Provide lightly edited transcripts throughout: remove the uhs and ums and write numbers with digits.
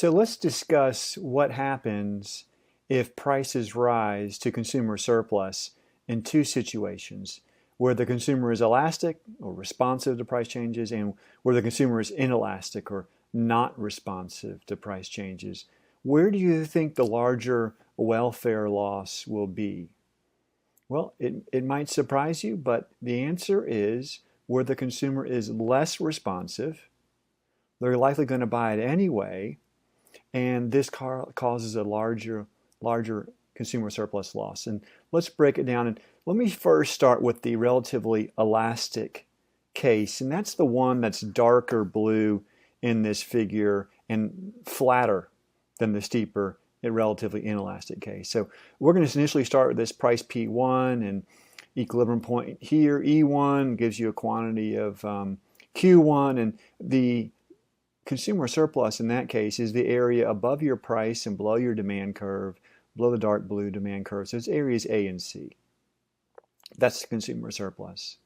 So let's discuss what happens if prices rise to consumer surplus in two situations, where the consumer is elastic or responsive to price changes and where the consumer is inelastic or not responsive to price changes. Where do you think the larger welfare loss will be? Well, it might surprise you, but the answer is where the consumer is less responsive. They're likely going to buy it anyway, and this causes a larger consumer surplus loss. And let's break it down. And let me first start with the relatively elastic case, and that's the one that's darker blue in this figure and flatter than the steeper and relatively inelastic case. So we're going to initially start with this price P1 and equilibrium point here. E1 gives you a quantity of Q1, and the consumer surplus in that case is the area above your price and below your demand curve, below the dark blue demand curve. So it's areas A and C. That's the consumer surplus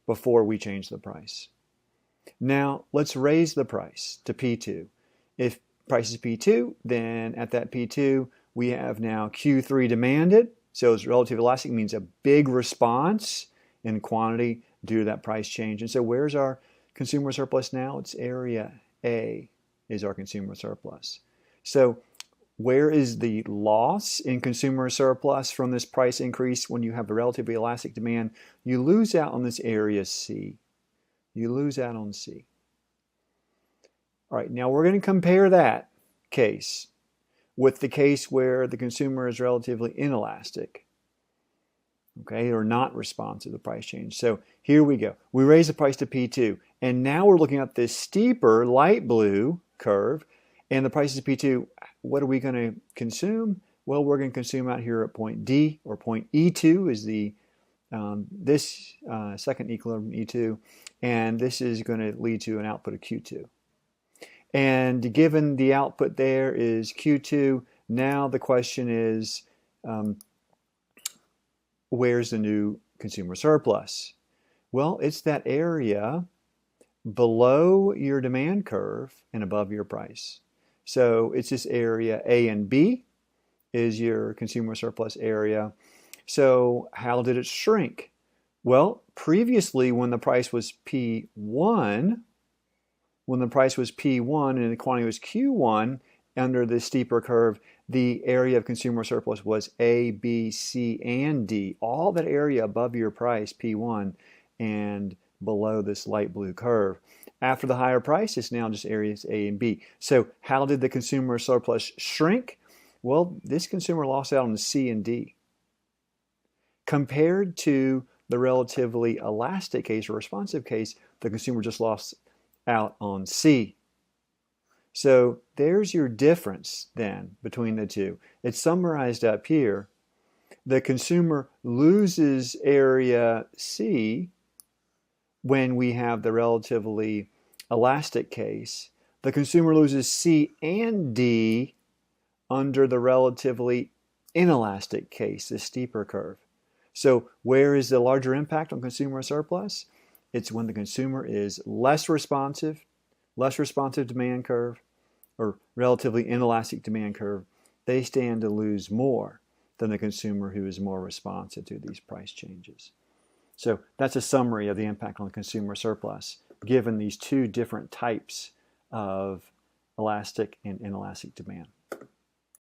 before we change the price. Now let's raise the price to P2. If price is P2, then at that P2 we have now Q3 demanded. So it's relative elastic, means a big response in quantity due to that price change. And so where's our consumer surplus now? It's area A is our consumer surplus. So where is the loss in consumer surplus from this price increase when you have a relatively elastic demand? You lose out on this area C. You lose out on C. All right, now we're going to compare that case with the case where the consumer is relatively inelastic, okay, or not responsive to the price change. So here we go. We raise the price to P2, and now we're looking at this steeper light blue curve, and the price is P2. What are we going to consume? Well, we're going to consume out here at point D, or point E2 is the this second equilibrium E2, and this is going to lead to an output of Q2. And given the output there is Q2, now the question is, where's the new consumer surplus? Well, it's that area below your demand curve and above your price. So it's this area A and B is your consumer surplus area. So how did it shrink? Well, previously when the price was P1, and the quantity was Q1 under the steeper curve, the area of consumer surplus was A, B, C, and D. All that area above your price, P1, and below this light blue curve. After the higher price, it's now just areas A and B. So how did the consumer surplus shrink? Well, this consumer lost out on C and D. Compared to the relatively elastic case or responsive case, the consumer just lost out on C. So there's your difference then between the two. It's summarized up here. The consumer loses area C when we have the relatively elastic case. The consumer loses C and D under the relatively inelastic case, the steeper curve. So where is the larger impact on consumer surplus? It's when the consumer is less responsive demand curve, or relatively inelastic demand curve. They stand to lose more than the consumer who is more responsive to these price changes. So that's a summary of the impact on the consumer surplus, given these two different types of elastic and inelastic demand.